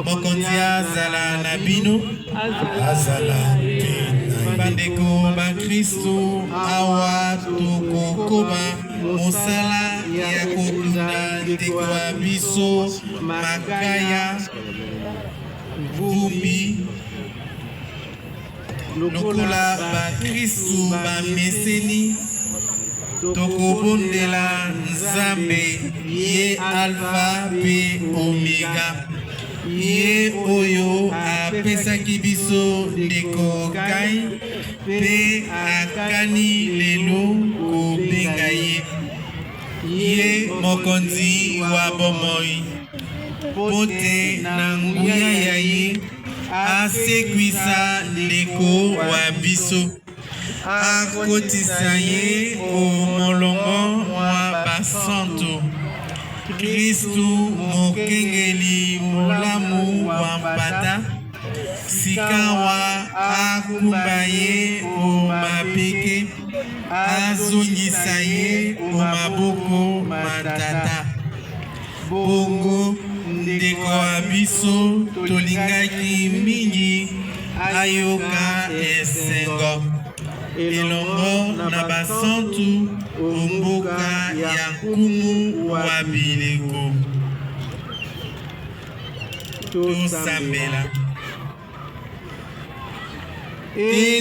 Mokondia zala nabino azala bandeko ba Kristo awa tokokoba mosala ya kokunda ndeko ya biso makaya vumbi lokola ba Kristo ba meseni tokobondela Nzambe ye alpha pe omega ye oyo apesaki biso ndeko Kai pe akani lelo kobenga ye mokonzi wa bomoi pote na nguya ya ye asekwisa ndeko wa biso akotisa ye omolongo wa basanto Kristu mokengeli molamu wa mpata sikawa akumba ye o mapeke azongisa ye o maboko matata bongo ndeko ya biso tolingaki mingi ayoka esengo elongo na basantu omboka ya nkumu wa bileko tosambela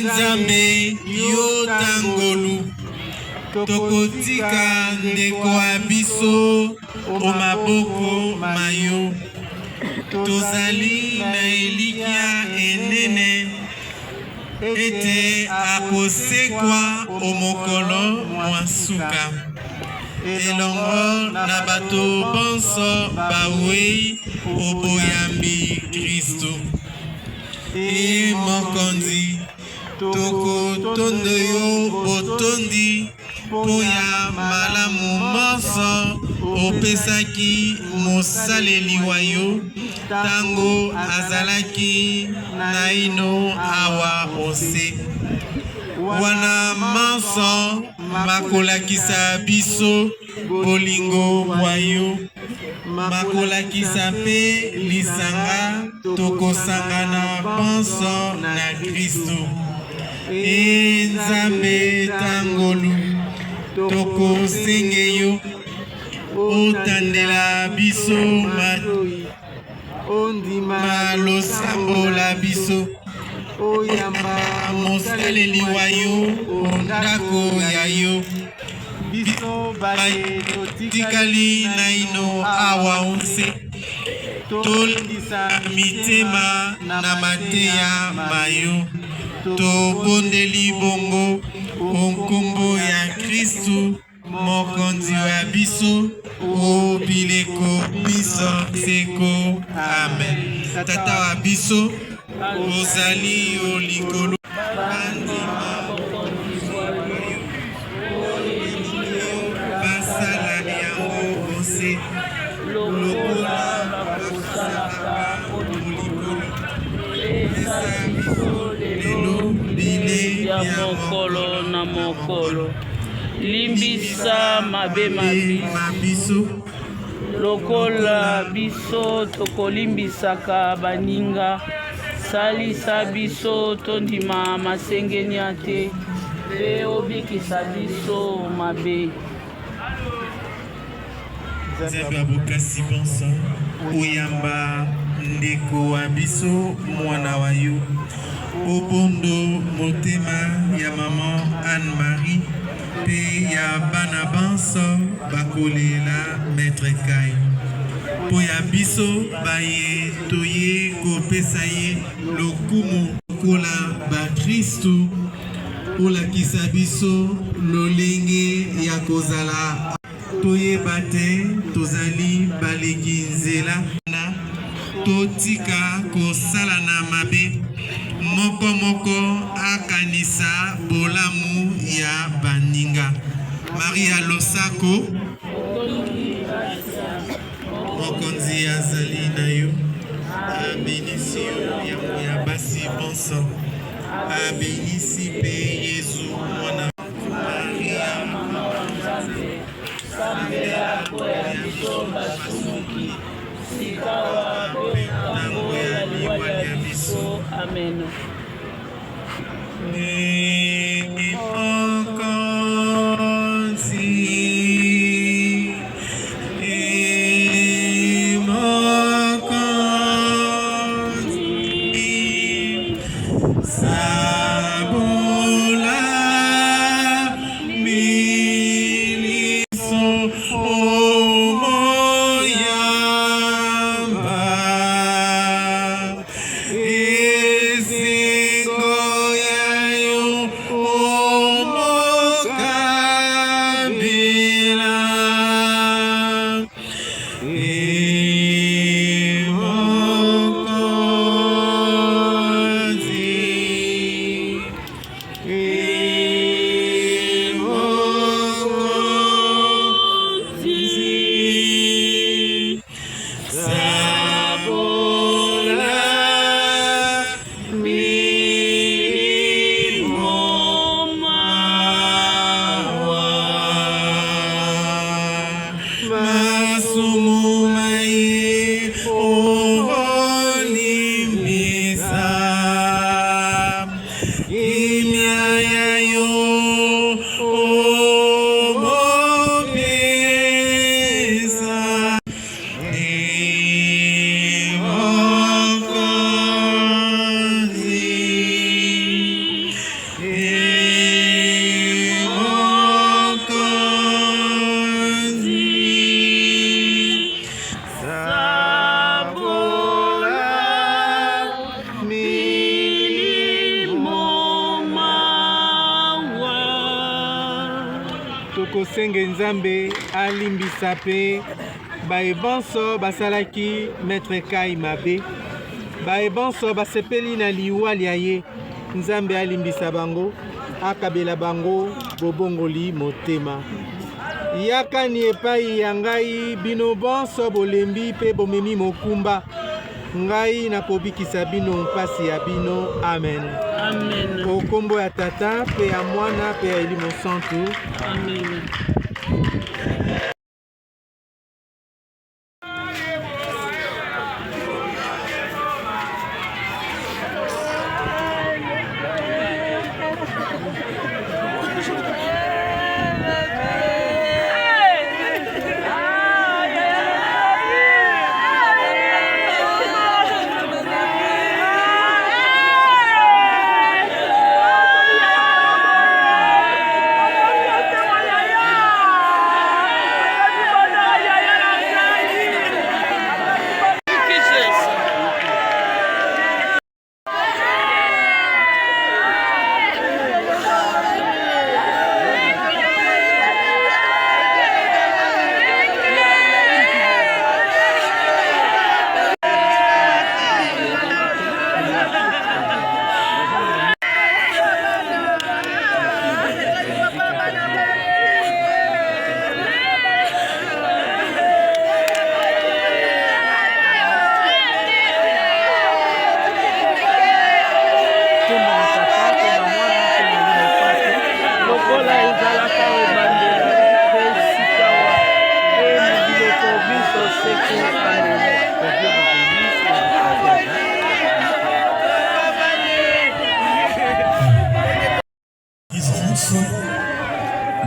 Nzambe yo tangolu tokotika ndeko ya biso o maboko mayo tozali na elikya enene ete akosekwa o mokolo mwasuka elongo na bato bonso bawei oboyambi Kristo mokonzi tokotondo yo botondi po ya malamu monso opesaki mosaleli wa yo tango azalaki naino awa ose wana monso makolakisa biso bolingo wa yo makolakisa pe lisanga tokosangana bonso na Kristo Nzambe tangolu tokosenge yo otandela biso ondima losambo la biso oyamba mosaleli wa yo ondako ya yo biso baye totikali naino awa onse tolisa mitema na mateya mayo tobondeli bongo onkombo ya Kristu mokonzi wa biso o bileko biso seko amen tata wa biso ozali o likolo basala yango ose lokola bakosalaka likolo esa biso lelo bile ya mokolo na mokolo limbisa mabe mabiso lokola biso tokolimbisaka baninga salisa biso tondima masengeni ate pe obikisa biso mabe Nzambe abokasi bonso oyamba ndeko wa biso mwana wa yo obondo motema ya mama Anne-Marie pe ya bana banso bakolela Maître Kai po ya biso baye toye kopesa ye lokumu kola ba Kristu olakisa biso lolenge ya kozala toyeba te tozali baleki nzela totika kosala na mabe moko moko akanisa bolamu ya baninga. Maria Losako mokonzi azali na yo abinisi yo yango ya basi bonso abinisi pe Yesu mwana Maria sambela kwa biso basuki sikawa pe nango ya liwa ya biso. Amen. Tokosenge Nzambe alimbisa pe baebanso basalaki maître Kai mabe baebanso basepeli na liwa lia ye Nzambe alimbisa bango akabela bango bobongoli motema yakani epai ya ngai bino bonso bolembi pe bomemi mokumba ngai nakobikisa bino mpasi ya bino. Amen. Amen. Okombo ya Tata pe ya Mwana pe ya Elimo Santu. Amen.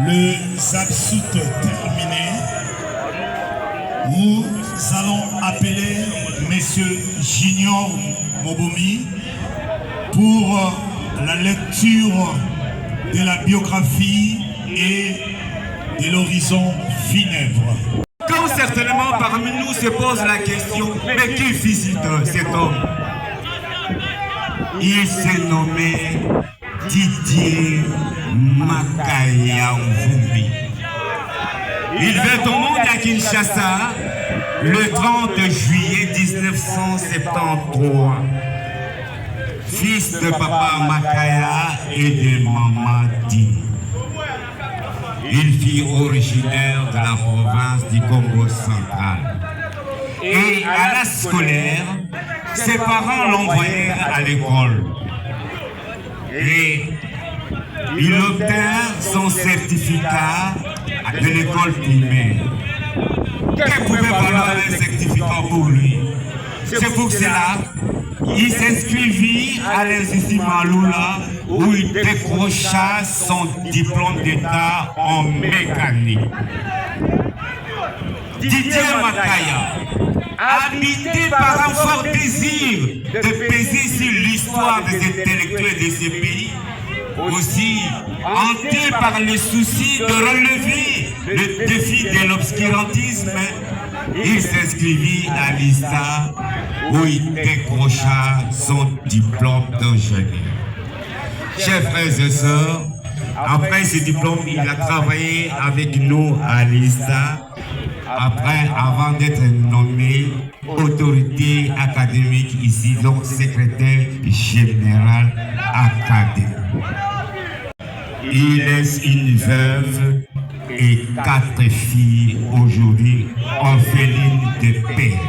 Les absoutes terminées, nous allons appeler Monsieur Junior Mobomi pour la lecture de la biographie et de l'horizon funèbre. Comme certainement par parmi nous se pose la question, mais qui fut cet homme? Il s'est nommé Didier Makaya Mvumbi. Il vint au monde à Kinshasa le 30 juillet 1973. Fils de papa Makaya et de maman Di. Il fut originaire de la province du Congo central. Et à l'âge scolaire, ses parents l'envoyèrent à l'école. Et il obtint son certificat de l'école primaire. Que pouvait valoir un certificat pour lui? C'est pour cela qu'il s'inscrivit à l'Institut Maloula où il décrocha son diplôme d'État en mécanique. Didier Makaya, habité par un fort désir de peser sur l'histoire des intellectuels de ce pays, aussi hanté par le souci de relever le défi de l'obscurantisme, il s'inscrivit à l'ISTA où il décrocha son diplôme d'ingénieur. Chers frères et sœurs, après ce diplôme, il a travaillé avec nous à l'ISTA avant d'être nommé autorité académique ici, donc secrétaire général académique. Il laisse une veuve et 4 filles aujourd'hui orphelines de père.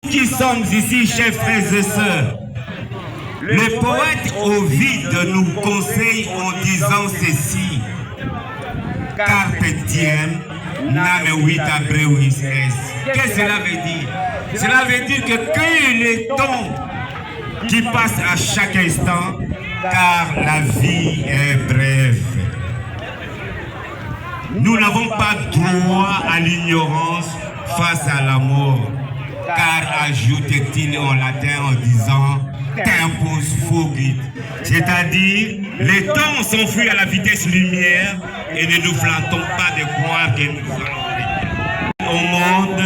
Qui sommes ici, chers frères et sœurs, le poète Ovide nous conseille en disant ceci: Carpe diem, name vita brevis est. Qu'est-ce que cela veut dire? Cela veut dire que cueille les temps qui passent à chaque instant, car la vie est brève. Nous n'avons pas droit à l'ignorance face à la mort, car ajoute-t-il en latin en disant tempus fugit, c'est-à-dire les temps s'enfuient à la vitesse lumière et ne nous flattons pas de croire que nous allons au monde.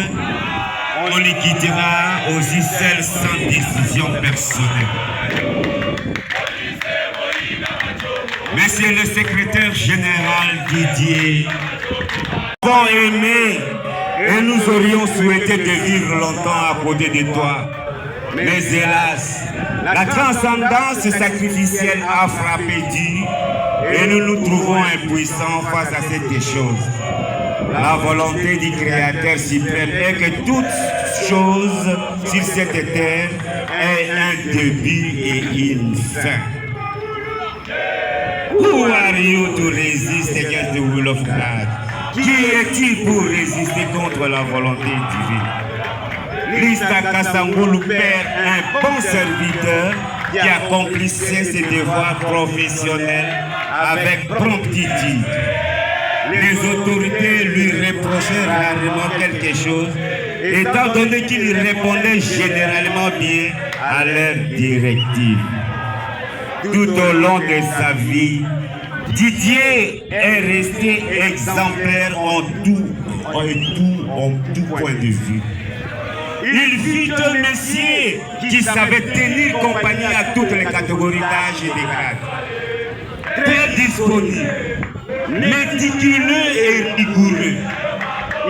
On les quittera aussi seul sans décision personnelle. Monsieur le secrétaire général Didier, nous avons aimé et nous aurions souhaité de vivre longtemps à côté de toi. Mais hélas, la transcendance sacrificielle a frappé Dieu et nous nous trouvons impuissants face à cette chose. La volonté du Créateur suprême est que toute chose sur cette terre ait un début et une fin. Who are you to resist against the will of God? Qui est-il pour résister contre la volonté divine? Lista Kasangulu perd un bon serviteur qui accomplissait ses devoirs professionnels avec promptitude. Les autorités lui reprochaient rarement quelque chose, étant donné qu'il répondait généralement bien à leurs directives. Tout au long de sa vie, Didier est resté exemplaire en tout point de vue. Il fut un messier qui savait tenir compagnie à toutes les catégories d'âge et de grade. Très disponible, méticuleux et rigoureux.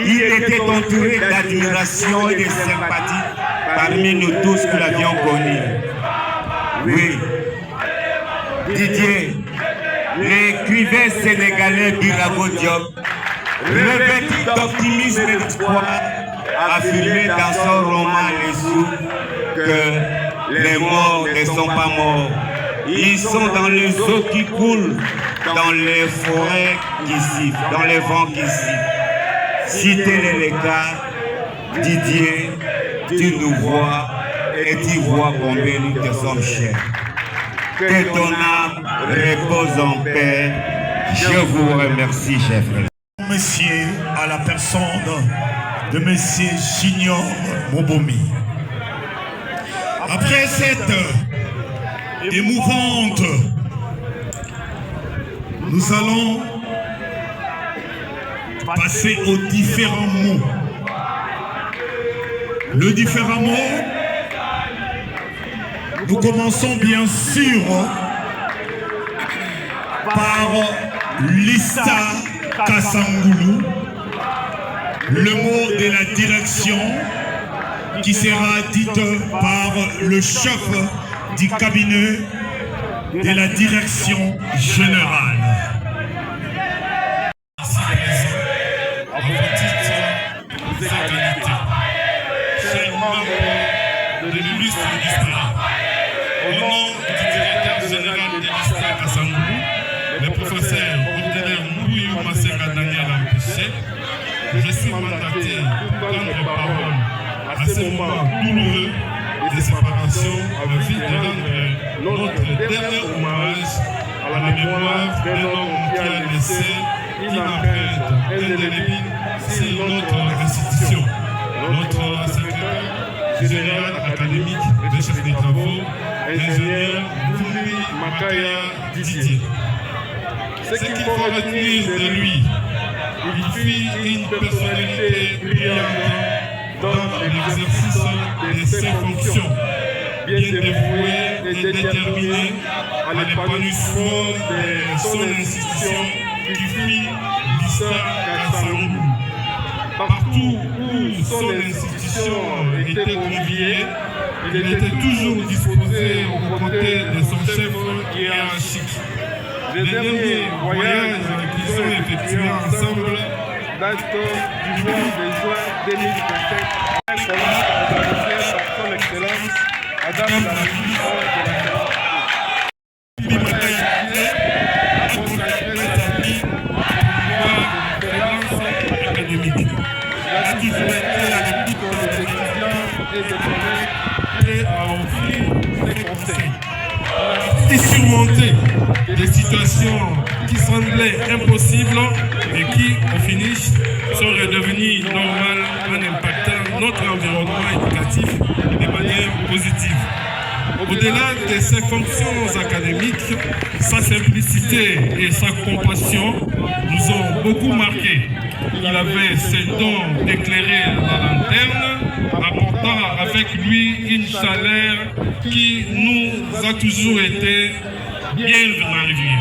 Il était entouré d'admiration et de sympathie parmi nous tous que l'avions connu. Oui, Didier, l'écrivain sénégalais Birago Diop, revêtu d'optimisme et d'espoir, affirmé dans son roman Les Sous que les morts ne sont pas morts. Ils sont dans les eaux qui coulent, dans les forêts qui sifflent, dans les vents qui sifflent. Si tel est le cas, Didier, tu nous vois et tu vois combien nous te sommes chers. Que ton âme repose en paix. Je vous remercie, chef. Monsieur, à la personne de Monsieur Junior Mobomi. Après cette émouvante, nous allons passer aux différents mots le différemment. Nous commençons bien sûr par Lista Kasangulu, le mot de la direction qui sera dite par le chef du cabinet de la direction générale. De l'illustre district. Au nom du directeur général de l'Ista Kasangulu, le professeur ordinaire Mouillou Massenga Daniel Ampéché, je suis mandaté pour prendre parole à ce moment douloureux de séparation afin de rendre notre dernier hommage à la mémoire d'un homme qui a laissé une empreinte indélébile sur notre institution. Notre secrétaire général académique des chefs des travaux, ingénieur Boumi Makaya Didier. Ce qu'il faut retenir de lui, il fut une personnalité brillante dans l'exercice de ses fonctions, bien dévouée et déterminée à l'épanouissement de son institution qui fut l'Ista Kasangulu. Partout où son institution était conviée, il était toujours disposé aux côtés de son chef hiérarchique. Les derniers voyages qu'ils ont effectués ensemble datent du mois de juin 2017. Son Excellence, Madame la ministre de la académique. La difficulté à l'équipe des étudiants et des collègues et à offrir des conseils. Et surmonter des situations qui semblaient impossibles et qui, au finish, sont redevenues normales en impactant notre environnement éducatif de manière positive. Au-delà de ses fonctions académiques, sa simplicité et sa compassion nous ont beaucoup marqués. Il avait ce don d'éclairer la lanterne, apportant avec lui une chaleur qui nous a toujours été bien arrivée.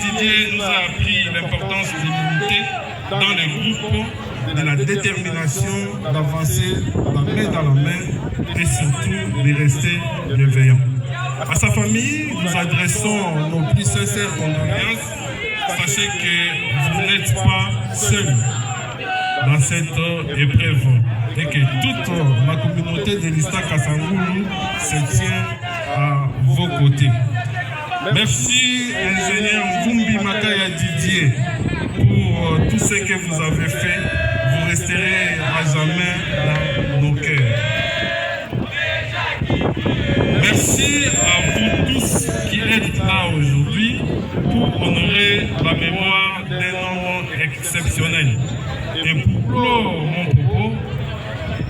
Didier nous a appris l'importance de l'unité dans les groupes, de la détermination d'avancer la main dans la main et surtout de rester bienveillant. À sa famille, nous adressons nos plus sincères condoléances. Sachez que vous n'êtes pas seul dans cette épreuve et que toute la communauté de l'Ista Kasangulu se tient à vos côtés. Merci, ingénieur Boumi Makaya Didier, pour tout ce que vous avez fait. Vous resterez à jamais dans nos cœurs. Merci à vous tous qui êtes là aujourd'hui pour honorer la mémoire d'un homme exceptionnel. Et pour clore mon propos,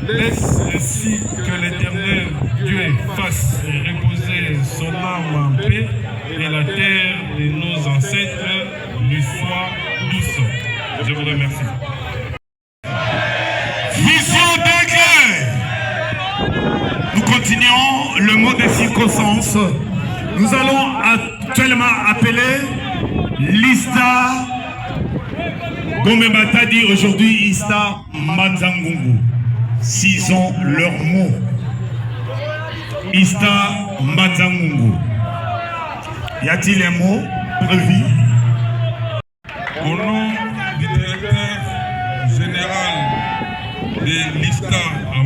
laisse ainsi que l'Éternel Dieu fasse reposer son âme en paix et la terre de nos ancêtres lui soit douce. Je vous remercie. Vision d'éclair. Nous continuons le mot de circonstance. Nous allons actuellement appeler Lista Gomebata dit aujourd'hui Ista Manzangungu. S'ils ont leur mot. Ista Manzangungu. Y a-t-il un mot prévu? Au nom du directeur général de l'Ista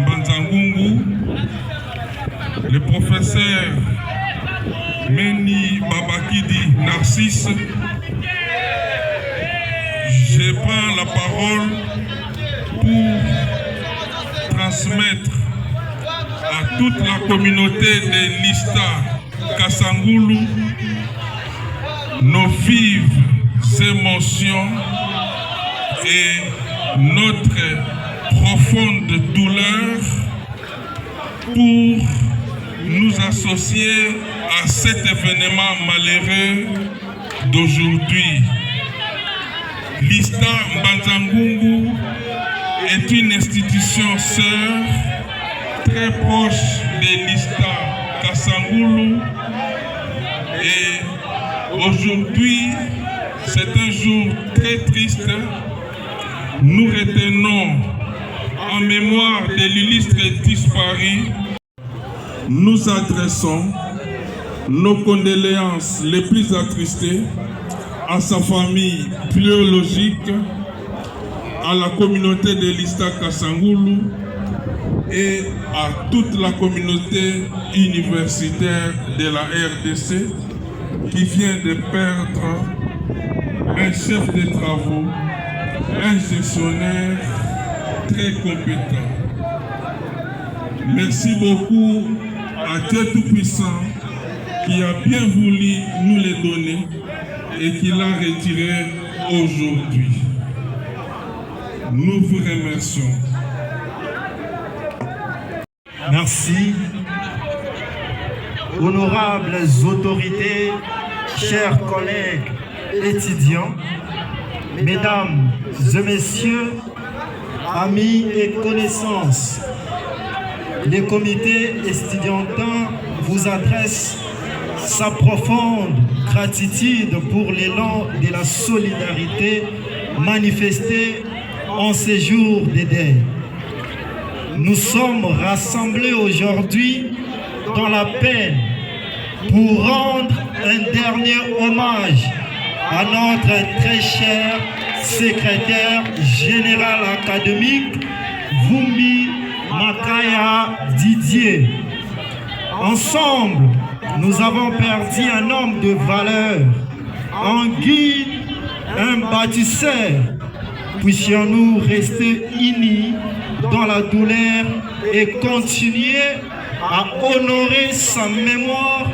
Manzangungu, le professeur Meni Babakidi Narcisse, je prends la parole pour transmettre à toute la communauté de l'Ista Kasangulu nos vives émotions et notre profonde douleur pour nous associer à cet événement malheureux d'aujourd'hui. L'Ista Manzangungu est une institution sœur très proche de l'ISTA Kasangulu. Et aujourd'hui, c'est un jour très triste. Nous retenons en mémoire de l'illustre disparu. Nous adressons nos condoléances les plus attristées à sa famille biologique, à la communauté de l'ISTA Kasangulu et à toute la communauté universitaire de la RDC qui vient de perdre un chef de travaux, un gestionnaire très compétent. Merci beaucoup à Dieu Tout-Puissant qui a bien voulu nous les donner et qui l'a retiré aujourd'hui. Nous vous remercions. Merci. Honorables autorités, chers collègues étudiants, mesdames et messieurs, amis et connaissances, le comité estudiantin vous adresse sa profonde gratitude pour l'élan de la solidarité manifestée en ces jours de deuil. Nous sommes rassemblés aujourd'hui dans la peine pour rendre un dernier hommage à notre très cher secrétaire général académique Vumbi Makaya Didier. Ensemble, nous avons perdu un homme de valeur, un guide, un bâtisseur. Puissions-nous rester unis dans la douleur et continuer à honorer sa mémoire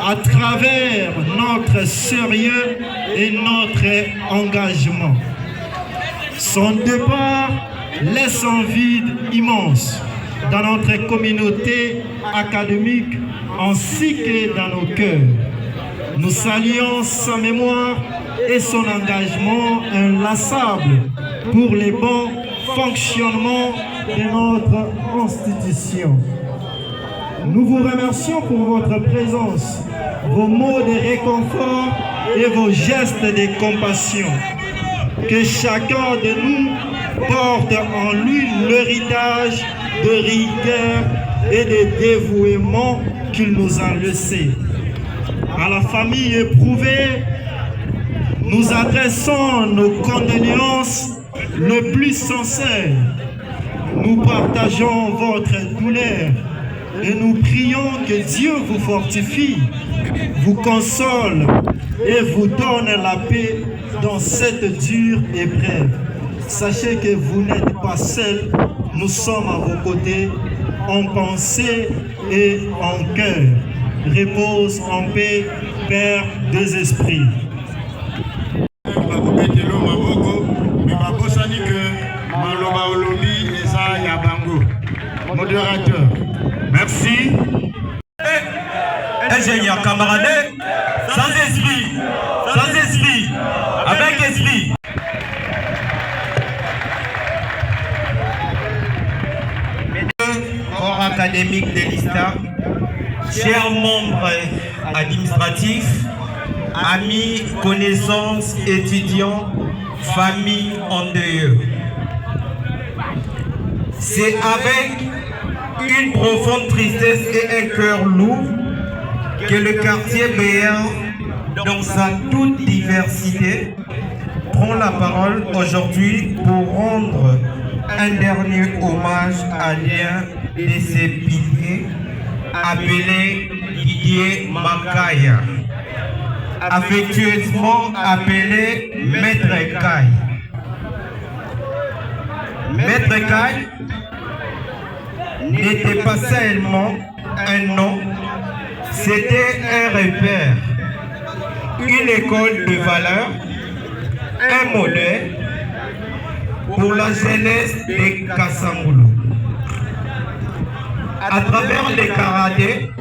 à travers notre sérieux et notre engagement. Son départ laisse un vide immense dans notre communauté académique ainsi que dans nos cœurs. Nous saluons sa mémoire et son engagement inlassable pour le bon fonctionnement de notre institution. Nous vous remercions pour votre présence, vos mots de réconfort et vos gestes de compassion. Que chacun de nous porte en lui l'héritage de rigueur et de dévouement qu'il nous a laissé. À la famille éprouvée, nous adressons nos condoléances le plus sincères. Nous partageons votre douleur et nous prions que Dieu vous fortifie, vous console et vous donne la paix dans cette dure épreuve. Sachez que vous n'êtes pas seul, nous sommes à vos côtés, en pensée et en cœur. Repose en paix, Père des esprits. Modérateur, merci. Ingénieur camarade, sans esprit, avec esprit. Corps académique de l'ISTA, Chers membres administratifs, amis, connaissances, étudiants, famille en deuil. C'est avec une profonde tristesse et un cœur lourd que le quartier Béar, dans sa toute diversité, prend la parole aujourd'hui pour rendre un dernier hommage à l'un de ses piliers, appelé Didier Makaya, affectueusement appelé Maître Kai. Maître Kai n'était pas seulement un nom, c'était un repère, une école de valeur, un modèle pour la jeunesse de Kasangulu. À travers les karatés,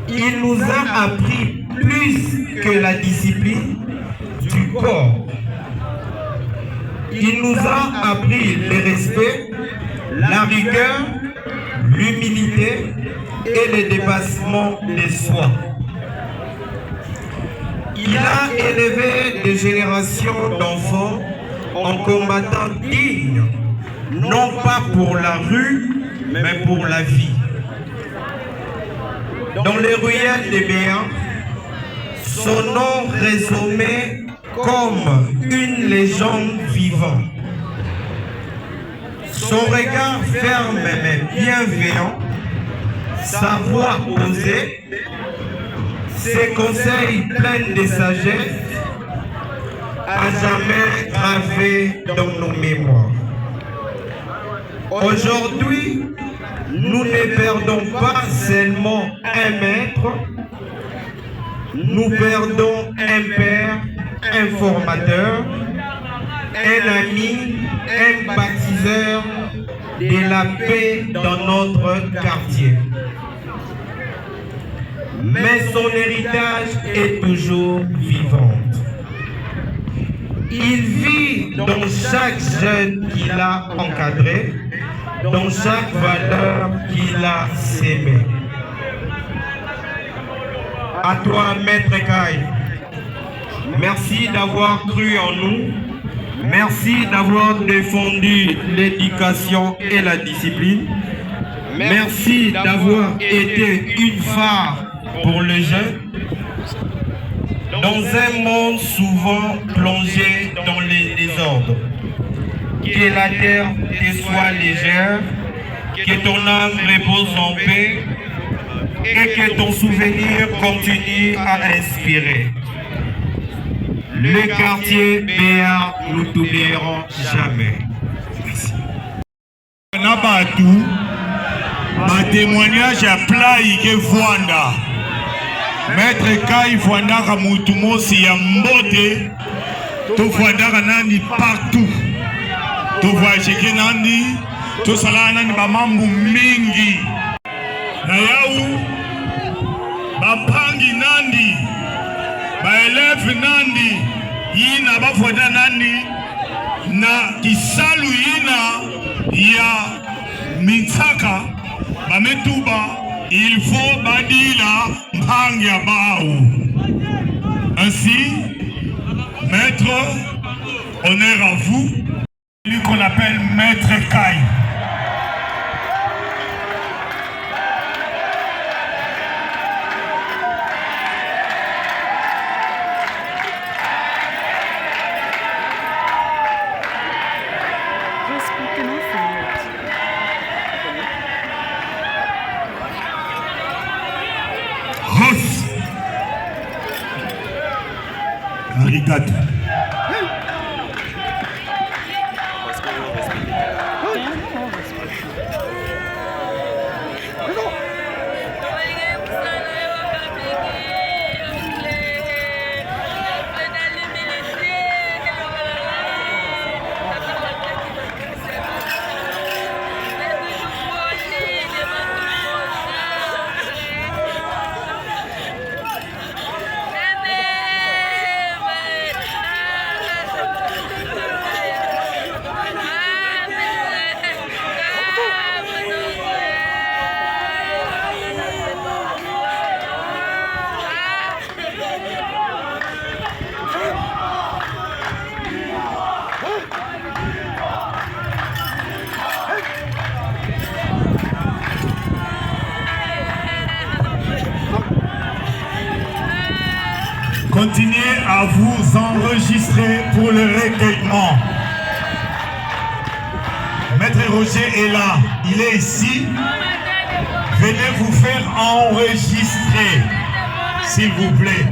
il nous a appris plus que la discipline du corps. Il nous a appris le respect, la rigueur, l'humilité et le dépassement de soi. Il a élevé des générations d'enfants en combattant dignes, non pas pour la rue, mais pour la vie. Dans les ruelles des Béens, son nom résonnait comme une légende vivante. Son regard ferme mais bienveillant, sa voix posée, ses conseils pleins de sagesse, à jamais gravés dans nos mémoires. Aujourd'hui, nous ne perdons pas seulement un maître, nous perdons un père, un formateur, un ami, un baptiseur de la paix dans notre quartier. Mais son héritage est toujours vivant. Il vit dans chaque jeune qu'il a encadré, dans chaque valeur qu'il a sémée. À toi, Maître Kai, merci d'avoir cru en nous. Merci d'avoir défendu l'éducation et la discipline. Merci d'avoir été une phare pour les jeunes. Dans un monde souvent plongé dans les désordres. Que la terre te soit légère, que ton âme repose en paix et que ton souvenir continue à inspirer. Le quartier Béa, nous t'oublierons jamais. Merci. Nabatou, ma témoignage à Plai que Fwanda. Maître Kai Fwanda Kamutumo si Yambote, to Fwanda Kanandi partout. To voyage Nandi, to Salana Bamambu Mingi. Nayau, Bapangi Nandi. Baelef Nandi, yina bafwada Nandi, na kisalu yina ya mitaka, bametuba, il faut badila mpanga bao. Ainsi, maître, honneur à vous, lui qu'on appelle Maître Kai. Arigato. Continuez à vous enregistrer pour le recueillement. Maître Roger est là, il est ici. Venez vous faire enregistrer, s'il vous plaît.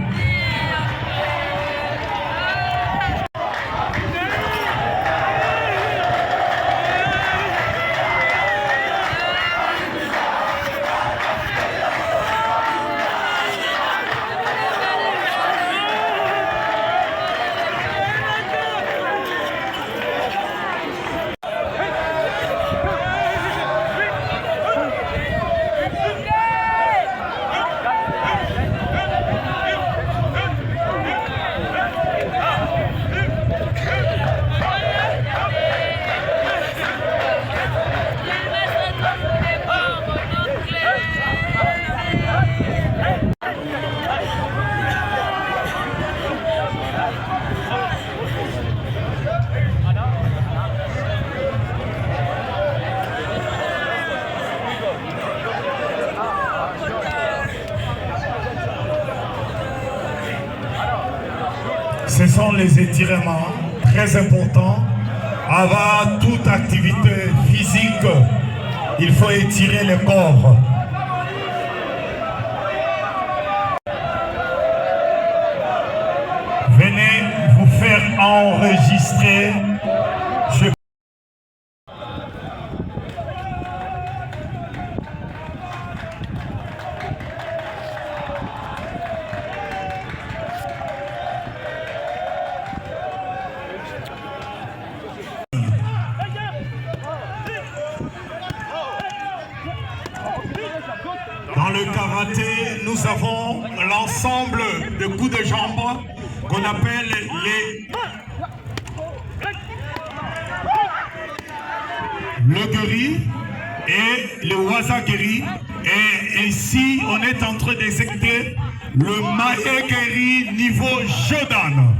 Ce sont les étirements très importants. Avant toute activité physique, il faut étirer le corps. Venez vous faire enregistrer. Dans le karaté, nous avons l'ensemble de coups de jambes qu'on appelle le geri et le wazageri. Et ici, on est en train d'exécuter le mae-geri niveau Jodan.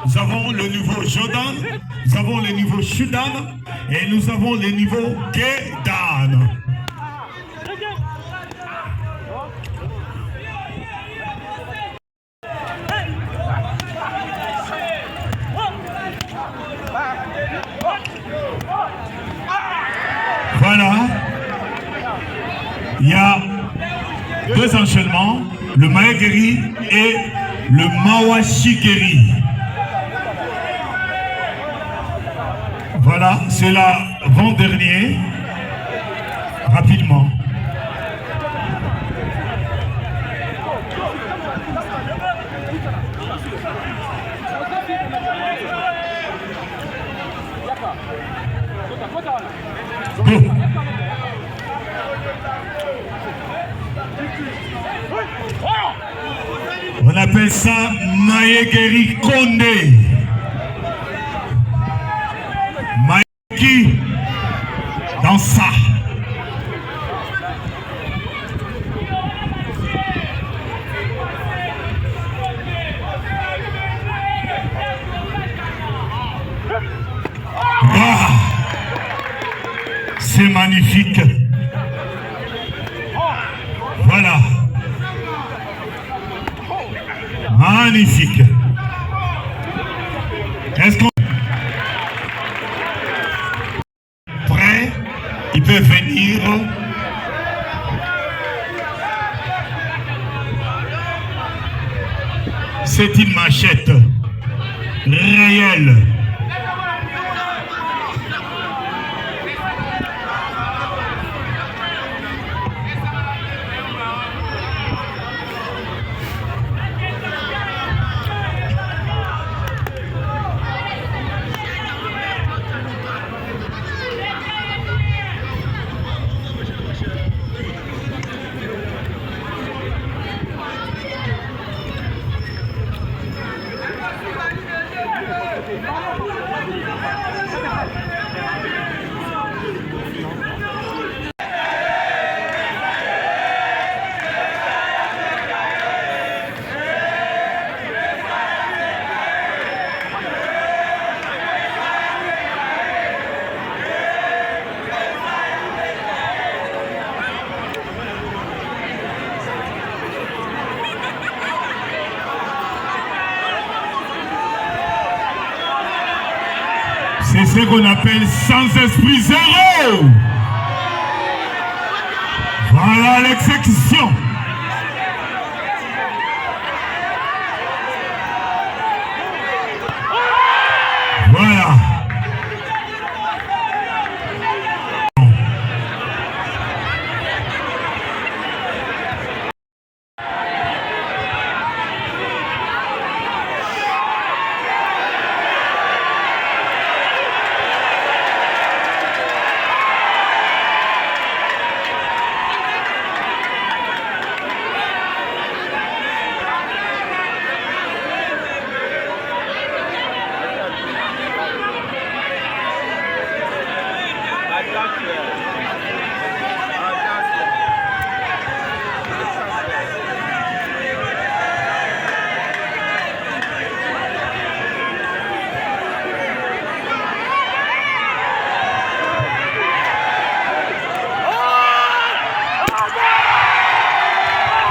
Nous avons le niveau Jodan, nous avons le niveau Shudan et nous avons le niveau Gedan. Voilà. Il y a deux enchaînements, le mae-geri et le mawashi-geri. Voilà, c'est l'avant-dernier. Rapidement. Bon. On appelle ça mae-geri Kondé. Maïki dans ça. Ah, c'est magnifique. Voilà. Magnifique. Est-ce qu'on il peut venir. C'est une machette réelle. C'est ce qu'on appelle sans esprit zéro. Voilà l'exécution. Voilà.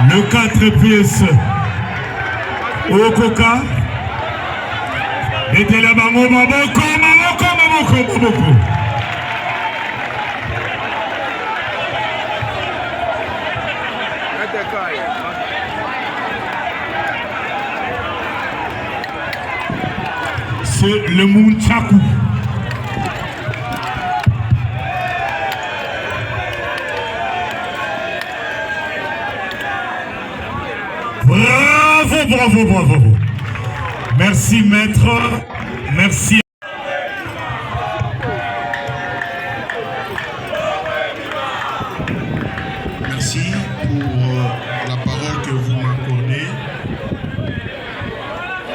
Le 4 pièces au coca. Et là bango maboko. C'est le Munchaku. Bravo. Merci maître, merci. Merci pour la parole que vous m'accordez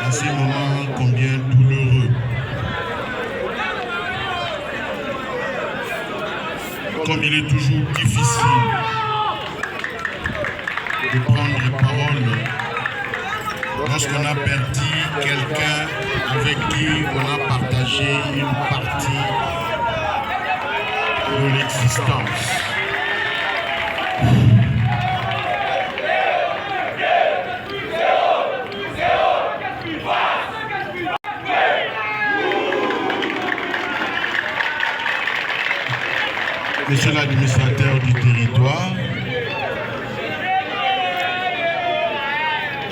en ces moments combien douloureux. Comme il est toujours difficile de prendre la parole lorsqu'on a perdu quelqu'un avec qui on a partagé une partie de l'existence. Monsieur l'administrateur du territoire,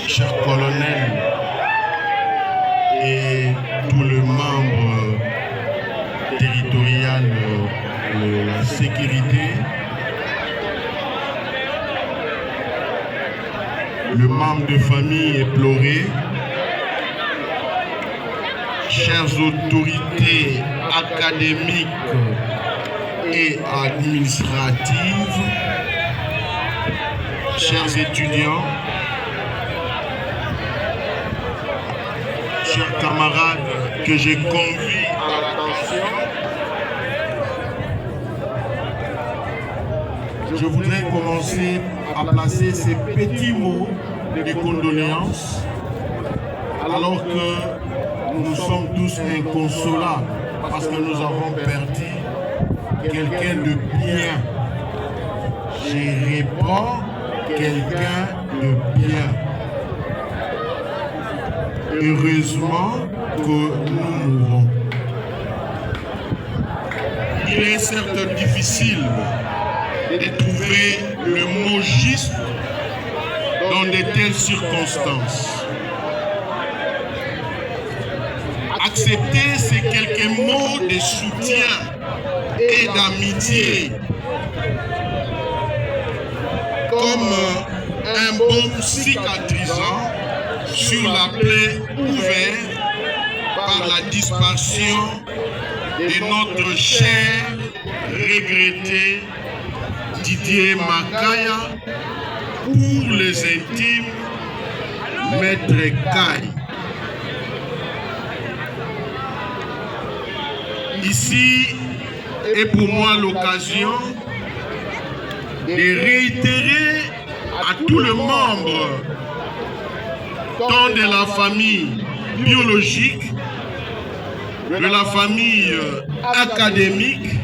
chers colonels et tous les membres territoriaux de la sécurité, le membre de famille éploré, chères autorités académiques et administratives, chers étudiants, chers camarades que j'ai conduits à l'attention, je voudrais commencer à placer ces petits mots de condoléances alors que nous sommes tous inconsolables parce que nous avons perdu quelqu'un de bien. Je réponds, quelqu'un de bien. Heureusement que nous mourrons. Il est certes difficile de trouver le mot juste dans de telles circonstances. Accepter ces quelques mots de soutien et d'amitié comme un baume cicatrisant sur la plaie ouverte par la disparition de notre cher regretté Didier Makaya, pour les intimes, Maître Kai. Ici est pour moi l'occasion de réitérer à tous les membres tant de la famille biologique, de la famille académique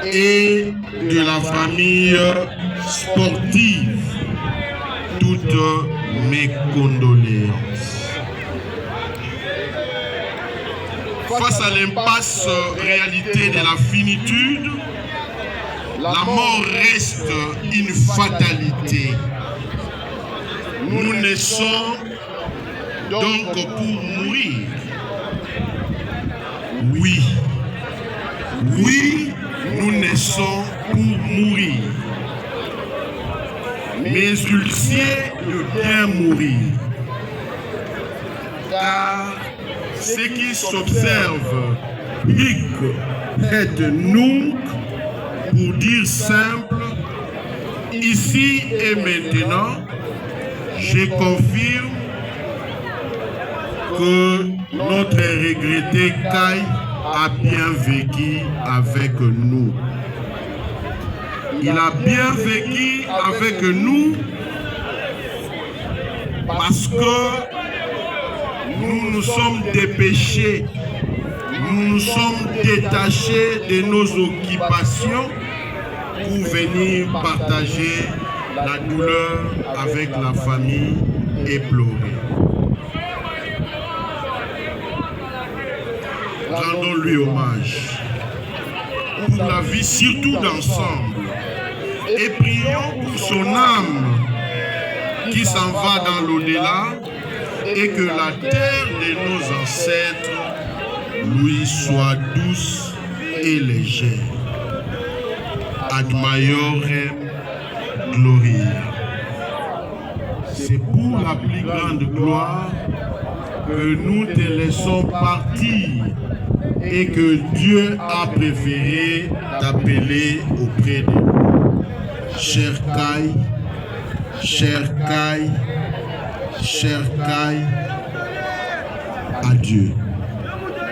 et de la famille sportive, toutes mes condoléances. Face à l'impasse réalité de la finitude, la mort reste une fatalité. Nous naissons donc pour mourir. Oui, nous naissons pour mourir. Mais ulcier de bien mourir. Car ce qui s'observe, hic et nunc, pour dire simple, ici et maintenant, je confirme que notre regretté Kai a bien vécu avec nous. Il a bien vécu avec nous parce que nous nous sommes dépêchés, nous nous sommes détachés de nos occupations pour venir partager la douleur avec la famille éplorée. Rendons-lui hommage pour la vie surtout d'ensemble et prions pour son âme qui s'en va dans l'au-delà et que la terre de nos ancêtres lui soit douce et légère. Ad maiorem gloria. C'est pour la plus grande gloire que nous te laissons partir et que Dieu a préféré t'appeler auprès de nous. Cher Kai, adieu.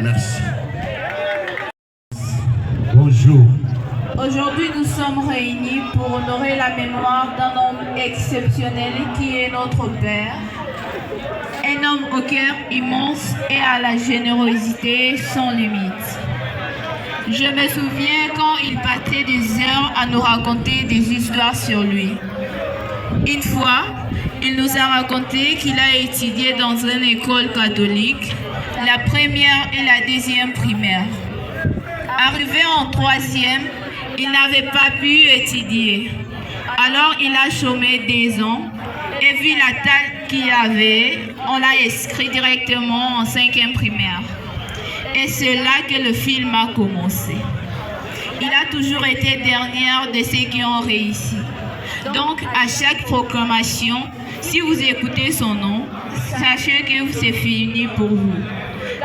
Merci. Bonjour. Aujourd'hui, nous sommes réunis pour honorer la mémoire d'un homme exceptionnel qui est notre Père. Un homme au cœur immense et à la générosité sans limite. Je me souviens quand il passait des heures à nous raconter des histoires sur lui. Une fois, il nous a raconté qu'il a étudié dans une école catholique, la première et la deuxième primaire. Arrivé en troisième, il n'avait pas pu étudier. Alors il a chômé 2 ans et vu la taille qu'il avait, on l'a inscrit directement en 5e primaire. Et c'est là que le film a commencé. Il a toujours été dernière de ceux qui ont réussi. Donc à chaque proclamation, si vous écoutez son nom, sachez que c'est fini pour vous.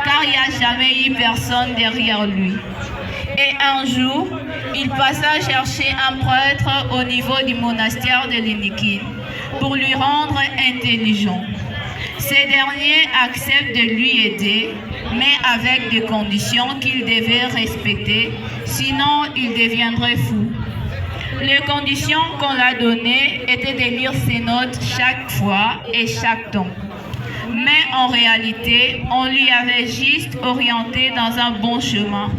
Car il n'y a jamais eu personne derrière lui. Et un jour, il passa chercher un prêtre au niveau du monastère de Lénikine pour lui rendre intelligent. Ces derniers acceptent de lui aider, mais avec des conditions qu'il devait respecter, sinon il deviendrait fou. Les conditions qu'on l'a données étaient de lire ses notes chaque fois et chaque temps. Mais en réalité, on lui avait juste orienté dans un bon chemin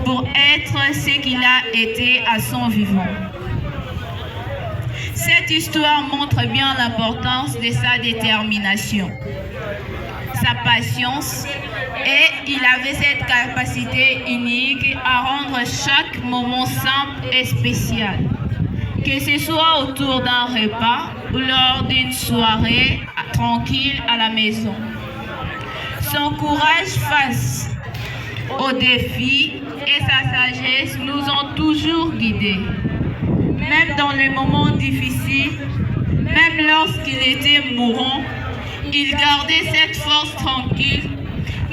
pour être ce qu'il a été à son vivant. Cette histoire montre bien l'importance de sa détermination, sa patience, et il avait cette capacité unique à rendre chaque moment simple et spécial, que ce soit autour d'un repas ou lors d'une soirée tranquille à la maison. Son courage face aux défis et sa sagesse nous ont toujours guidés. Même dans les moments difficiles, même lorsqu'il était mourant, il gardait cette force tranquille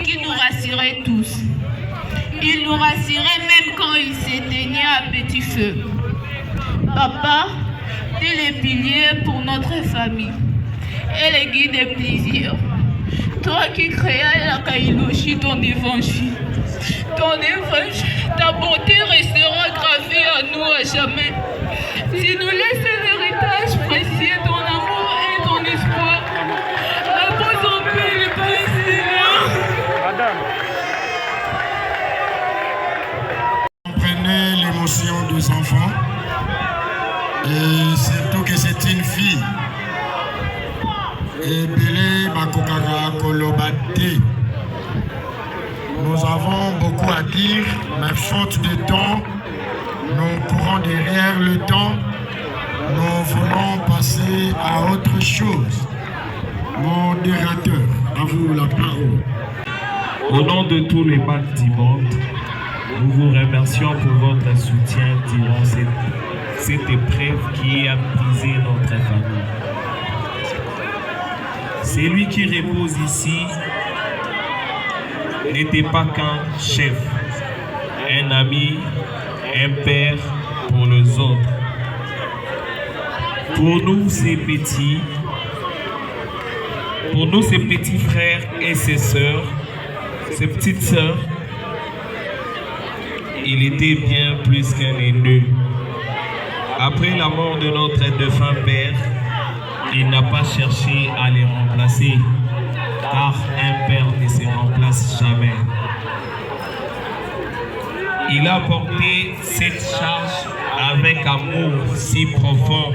qui nous rassurait tous. Il nous rassurait même quand il s'éteignait à petit feu. Papa, tu es le pilier pour notre famille et le guide des plaisirs. Toi qui créas la Kailoshi, ton évangile. Ta bonté restera gravée à nous à jamais. Tu nous laisses l'héritage précieux, ton amour et ton espoir. Repose en paix, le Palestinien. Comprenez l'émotion des enfants et surtout que c'est une fille. Et Bélé Bakokara Kolobate. Nous avons beaucoup à dire, mais faute de temps, nous courons derrière le temps. Nous voulons passer à autre chose. Modérateur, à vous la parole. Au nom de tous les bacs du monde, nous vous remercions pour votre soutien durant cette épreuve qui a brisé notre famille. Celui qui repose ici n'était pas qu'un chef, un ami, un père pour les autres. Pour nous, ces petits frères et ses sœurs, ses petites sœurs, il était bien plus qu'un aîné. Après la mort de notre défunt père, il n'a pas cherché à les remplacer, car un père ne se remplace jamais. Il a porté cette charge avec amour si profond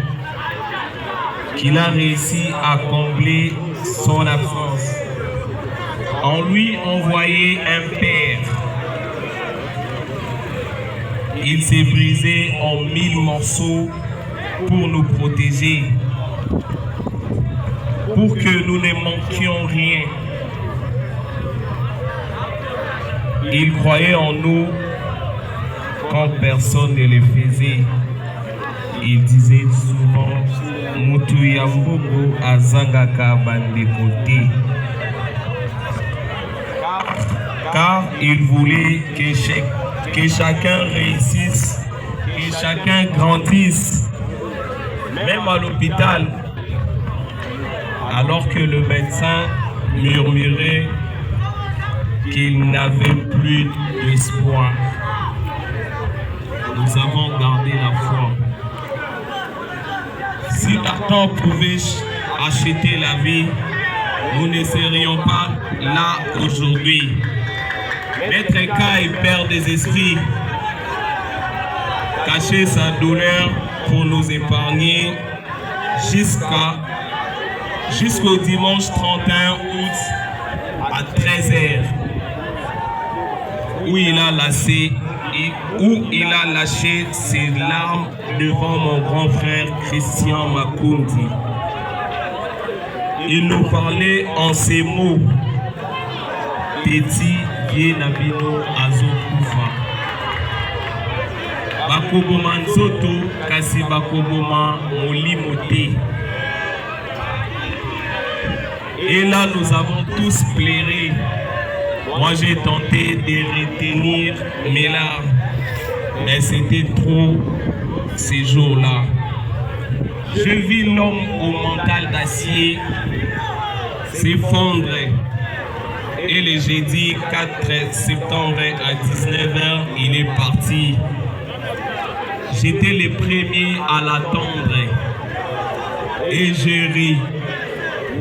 qu'il a réussi à combler son absence. En lui, on voyait un père. Il s'est brisé en 1000 morceaux pour nous protéger, pour que nous ne manquions rien. Il croyait en nous quand personne ne le faisait. Il disait souvent Mutu ya mbongo azangaka bandekote, car il voulait que chacun réussisse, que chacun grandisse, même à l'hôpital, alors que le médecin murmurait qu'il n'avait plus d'espoir. Nous avons gardé la foi. Si l'argent pouvait acheter la vie, nous ne serions pas là aujourd'hui. Maître Kai, père des esprits, cachait sa douleur pour nous épargner jusqu'au dimanche 31 août à 13h, où il a lâché ses larmes devant mon grand frère Christian Makundi. Il nous parlait en ces mots: Petit Vie Nabino Azokufa. Bakoboma Nzoto kasi bakoboma Molimote. Et là, nous avons tous pleuré. Moi, j'ai tenté de retenir mes larmes, mais c'était trop ces jours-là. Je vis l'homme au mental d'acier s'effondre. Et le jeudi 4 septembre à 19h, il est parti. J'étais le premier à l'attendre. Et j'ai ri.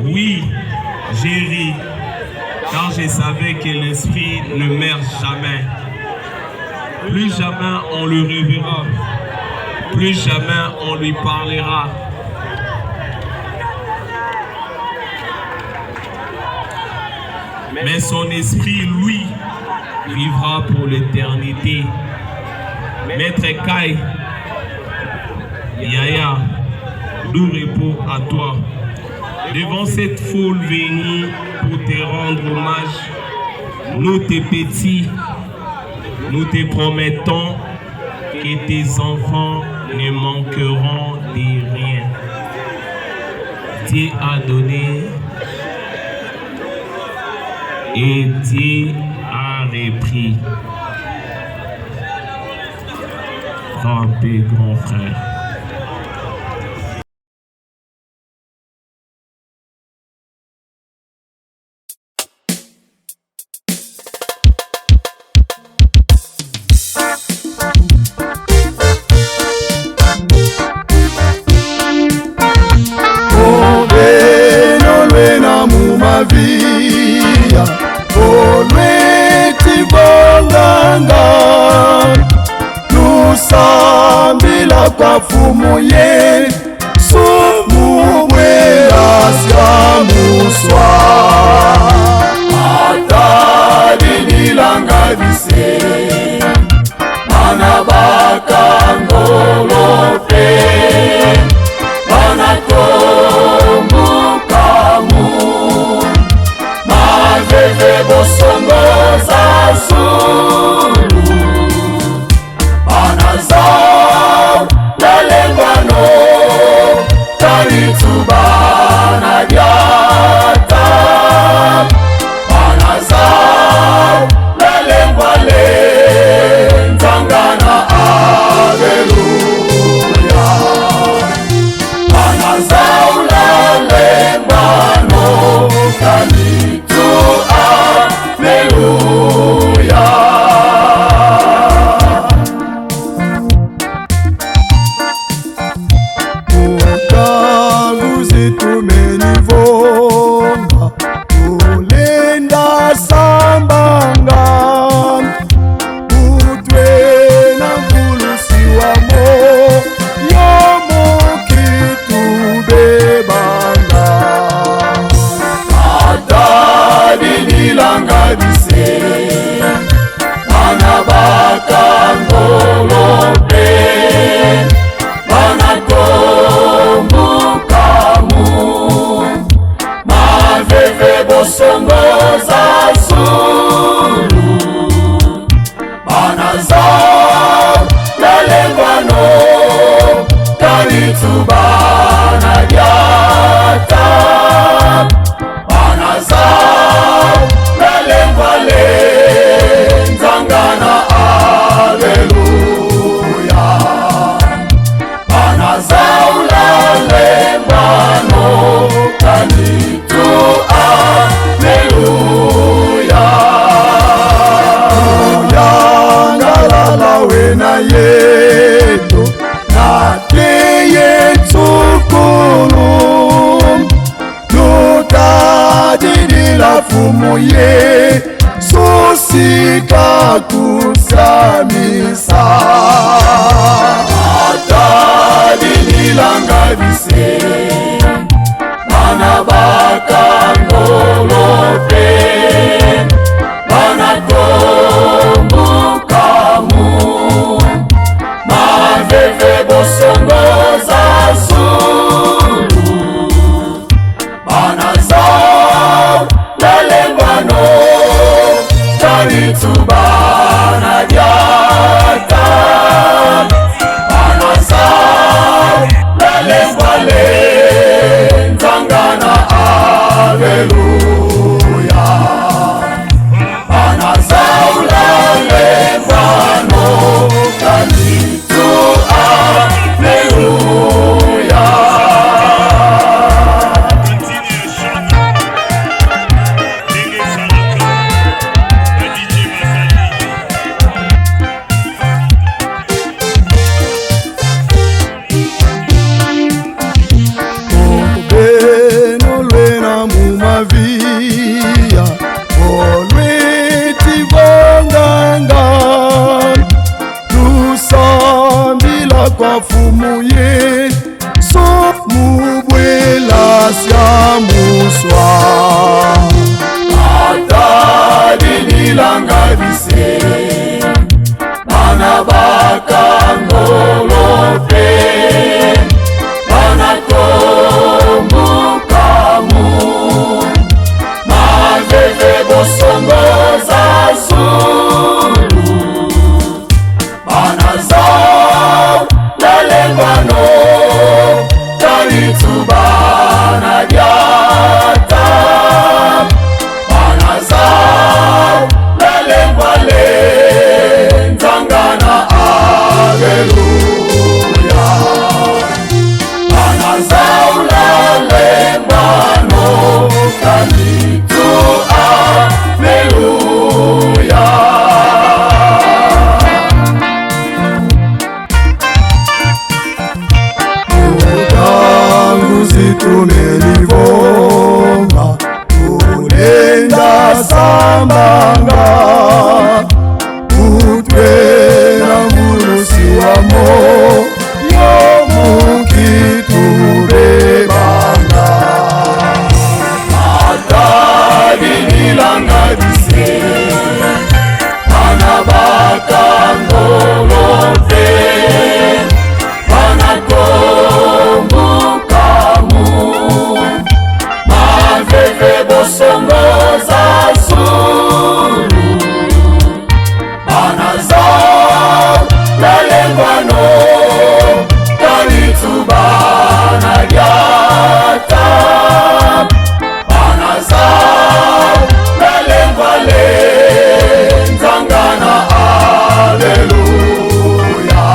Oui, j'ai ri. Car je savais que l'esprit ne meurt jamais. Plus jamais on le reverra. Plus jamais on lui parlera. Mais son esprit, lui, vivra pour l'éternité. Maître Kai, Yaya, doux repos à toi. Devant cette foule venue pour te rendre hommage, nous tes petits, nous te promettons que tes enfants ne manqueront de rien. Dieu a donné et Dieu a repris. Grand père, grand frère. Kwa fumu ye sumu mwela siamuswa atali nilanga bise mana bakangolope mana kombukamu mazeze bosongo za zulu mana zao lelengano kalitubana diata banazao lelengwale kusamisa atadinilanga bise bana bakangolope bana kombukamu maveve bosongo za Zulu bana zao lelembano talitubana diata bana zao lelembale nzangana aleluya bana zao lelembano talitu aleluya. Mumavia olweti vonganga tusambila kwa fumuye so mubwela sya muswa atadinilanga bise bana bakangolope bana kombukamu maveve bosongo za Zulu bana zao lelembano talitubana diata bana zao lelembale nzangana aleluya bana zao lelembano talitu aleluya. Tangu zitunelivonga tulenda sambanga utwena mulusi wamo yomukitubebanga atadinilanga bise bana bakangolope bana kombukamu maveve bosongo za Zulu bana zao lelembano talitubana diata bana zao lelembale nzangana aleluya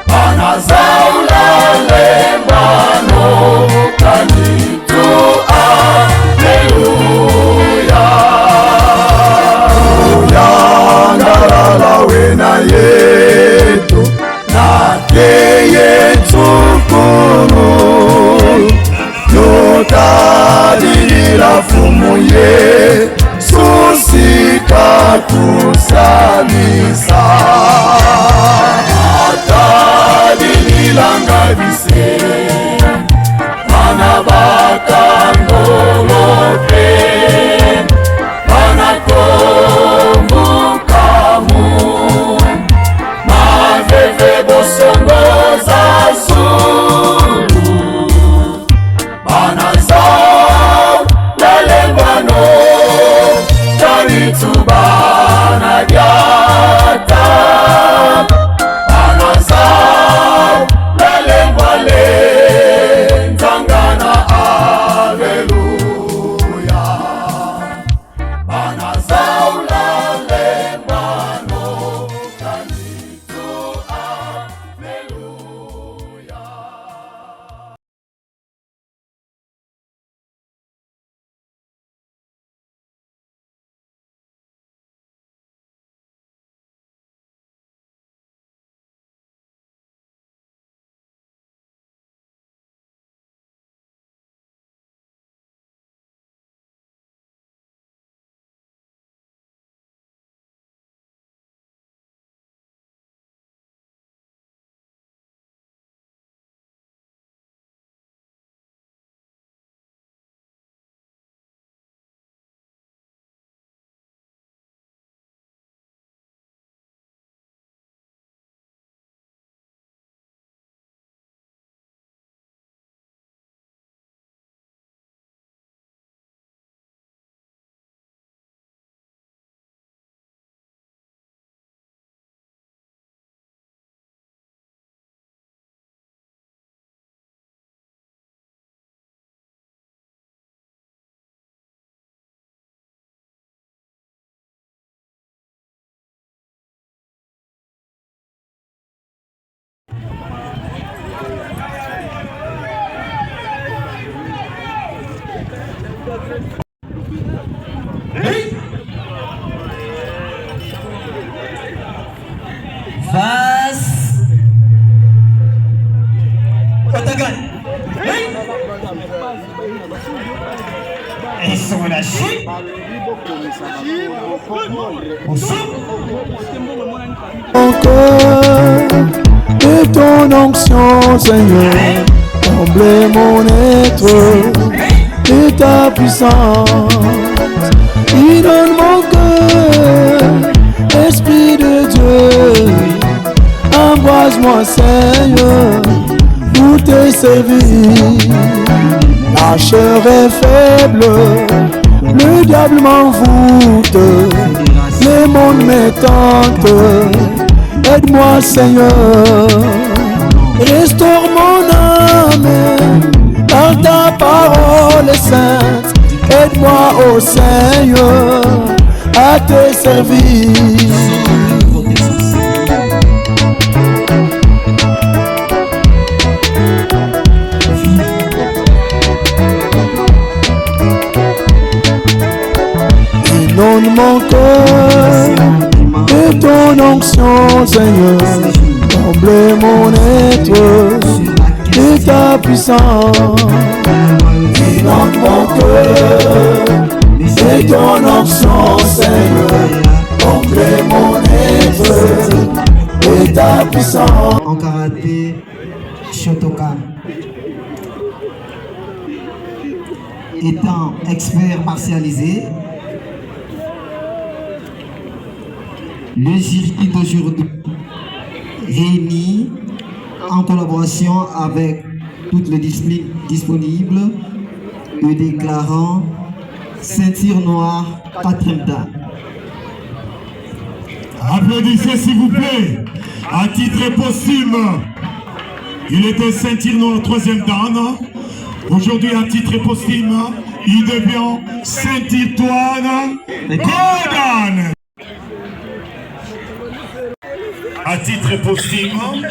bana zao lelembano talitu aleluya uyangalala wena yetu nakeye tsukuru notadilila fumuye susika kusamisa atadililanga bise bana bakangolope bana kombukamu maveve bosongo za Zulu bana zao lelembano talitubana diata bana zao lelembale nzangana aleluya bana zao lelembano talitu aleluya. Mon cœur de ton onction, Seigneur, comble mon être de ta puissance. Inonde mon cœur, Esprit de Dieu, embrase-moi, Seigneur, pour te servir. La chair est faible, le diable m'envoûte, le monde me tente. Aide-moi, Seigneur, restaure mon âme par ta parole sainte. Aide-moi, ô Seigneur, à te servir. Inonde mon cœur de ton onction, Seigneur, comble mon être de ta puissance. Inonde mon cœur de ton onction, Seigneur, comble mon être de ta puissance. En karaté, Shotokan. Étant expert martialisé, le circuit d'aujourd'hui réuni en collaboration avec toutes les disciplines disponibles, le déclarant ceinture noire 4e dan. Applaudissez s'il vous plaît. À titre posthume, il était ceinture noire 3e dan. Aujourd'hui, à titre posthume, il devient Saint-Antoine Gordon. À titre posthume,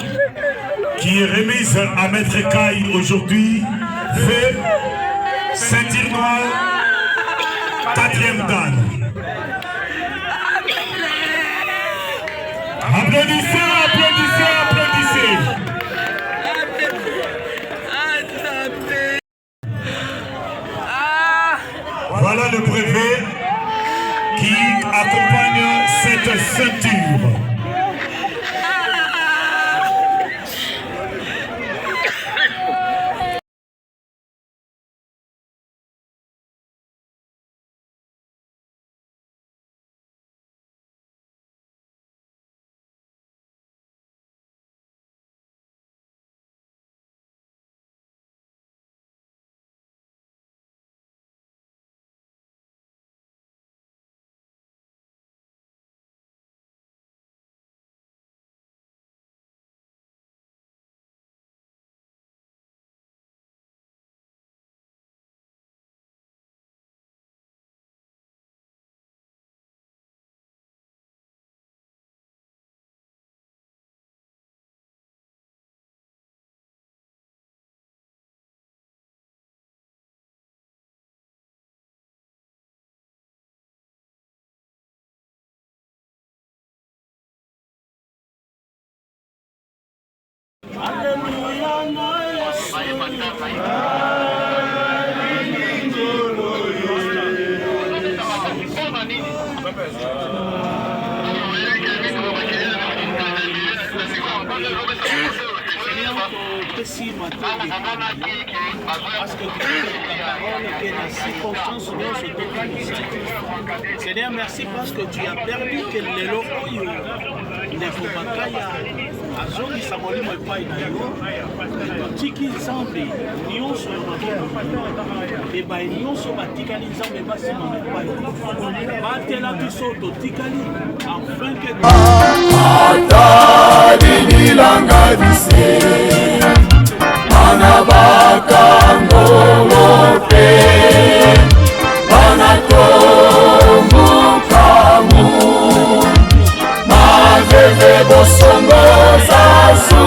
qui est remise à Maître Kai aujourd'hui, fait ceinture noire 4e dan. Applaudissez, applaudissez, applaudissez. Voilà le brevet qui accompagne cette ceinture. Seigneur, merci parce que tu as permis que les locaux ne faut pas azongi samoli mo epai na yo tiki nzambe nyonso ebai nyonso batikali nzambe basima na epai batela biso totikali afin que atadinilanga bise bana bakangolope bana tombukamu mazeze bosongo zazu